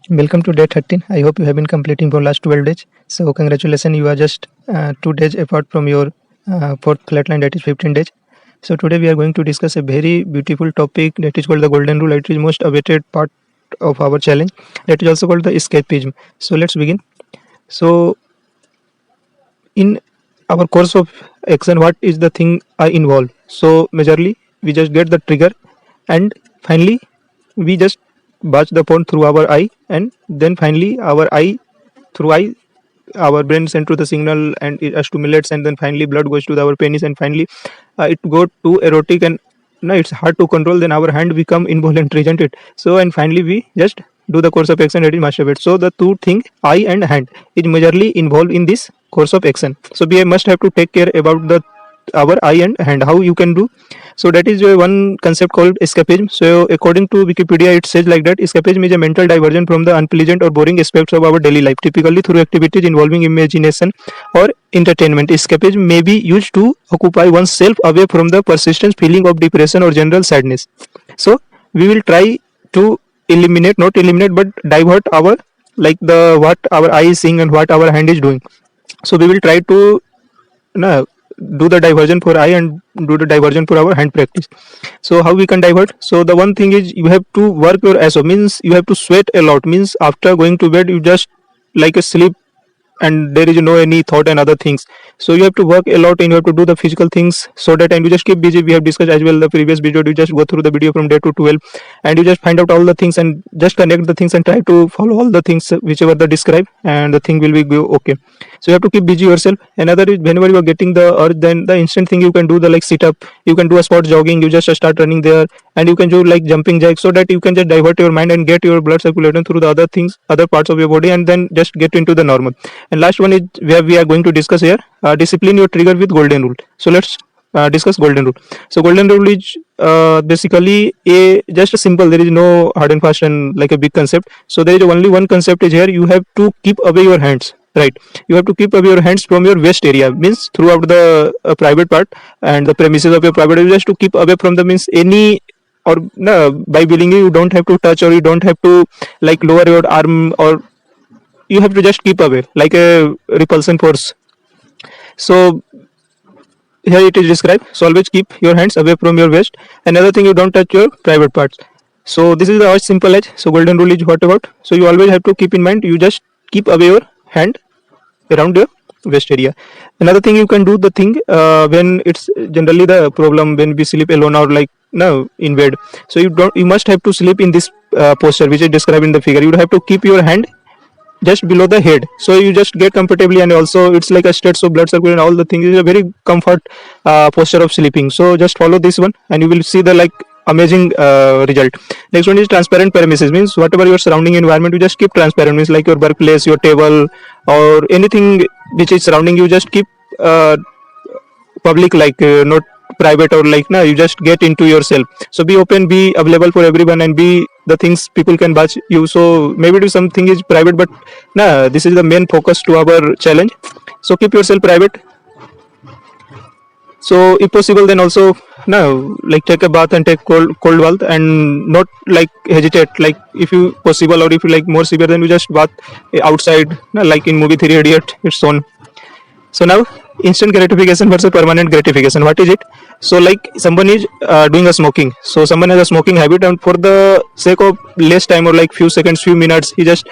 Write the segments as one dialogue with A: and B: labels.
A: Welcome to day 13. I hope you have been completing for last 12 days. So congratulations, you are just 2 days apart from your fourth flat line, that is 15 days. So today we are going to discuss a very beautiful topic that is called the golden rule. It is most awaited part of our challenge. That is also called the escapism. So let's begin. So in our course of action, what is the thing I involve? So majorly we just get the trigger, and finally we just watch the phone through our eye, and then finally our brain send to the signal and it stimulates, and then finally blood goes to our penis, and finally it go to erotic, and no, it's hard to control. Then our hand become involuntary, isn't it? So and finally we just do the course of action, that is masturbate. So the two thing, eye and hand, is majorly involved in this course of action. So we must have to take care about the our eye and hand. How you can do? So that is one concept called escapism. So according to Wikipedia, it says like that: escapism is a mental diversion from the unpleasant or boring aspects of our daily life, typically through activities involving imagination or entertainment. Escapism may be used to occupy oneself away from the persistent feeling of depression or general sadness. So we will try to eliminate, not eliminate, but divert our, like the what our eye is seeing and what our hand is doing. So we will try to no, do the diversion for eye and do the diversion for our hand practice. So how we can divert? So the one thing is you have to work your ass off, means you have to sweat a lot, means after going to bed you just like a sleep, and there is no any thought and other things. So you have to work a lot and you have to do the physical things, so that, and you just keep busy. We have discussed as well the previous video. You just go through the video from day to 12, and you just find out all the things and just connect the things and try to follow all the things whichever they describe, and the thing will be go okay. So you have to keep busy yourself. Another is whenever you are getting the urge, then the instant thing you can do the like sit up, you can do a spot jogging, you just start running there, and you can do like jumping jacks, so that you can just divert your mind and get your blood circulating through the other things, other parts of your body, and then just get into the normal. And last one is where we are going to discuss here, discipline your trigger with golden rule. So let's discuss golden rule. So golden rule is basically a just a simple, there is no hard and fast and like a big concept. So there is only one concept is here: you have to keep away your hands, right? You have to keep away your hands from your waist area, means throughout the private part and the premises of your private area. Just to keep away from the, means any, or no, by willingly you don't have to touch, or you don't have to like lower your arm, or you have to just keep away like a repulsion force. So here it is described. So always keep your hands away from your waist. Another thing, you don't touch your private parts. So this is the as simple as. So golden rule is what about? So you always have to keep in mind, you just keep away your hand around your waist area. Another thing, you can do the thing when it's generally the problem when we sleep alone or like no in bed. So you must have to sleep in this posture which is described in the figure. You have to keep your hand just below the head, so you just get comfortably, and also it's like a state of blood circulation, all the things is a very comfort posture of sleeping. So just follow this one and you will see the like amazing result. Next one is transparent premises, means whatever your surrounding environment, you just keep transparent, means like your workplace, your table, or anything which is surrounding you, just keep public, like not private, or like you just get into yourself. So be open, be available for everyone, and be the things people can watch you. So maybe do something is private, but this is the main focus to our challenge. So keep yourself private. So if possible, then also like take a bath and take cold bath, and not like hesitate, like if you possible, or if you like more severe, then you just bath outside, like in movie 3 Idiot, it's on. So now, instant gratification versus permanent gratification. What is it? So like someone is doing a smoking. So someone has a smoking habit, and for the sake of less time or like few seconds, few minutes, he just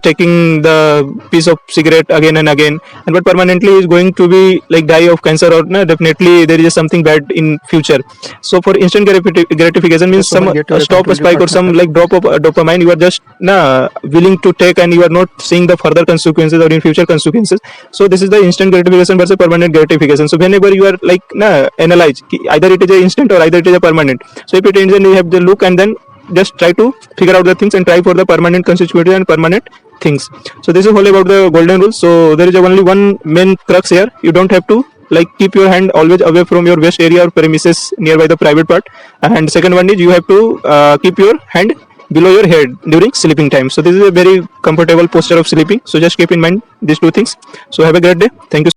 A: taking the piece of cigarette again and again, and but permanently is going to be like die of cancer, or definitely there is something bad in future. So for instant gratification means some stop a spike or some like drop of dopamine, you are just willing to take, and you are not seeing the further consequences or in future consequences. So this is the instant gratification versus permanent gratification. So whenever you are like analyze, either it is a instant or either it is a permanent. So if it is instant, you have the look and then just try to figure out the things and try for the permanent constitutivity and permanent things. So this is all about the golden rule. So there is only one main crux here: you don't have to like keep your hand always away from your waist area or premises nearby the private part. And second one is you have to keep your hand below your head during sleeping time. So this is a very comfortable posture of sleeping. So just keep in mind these two things. So have a great day. Thank you.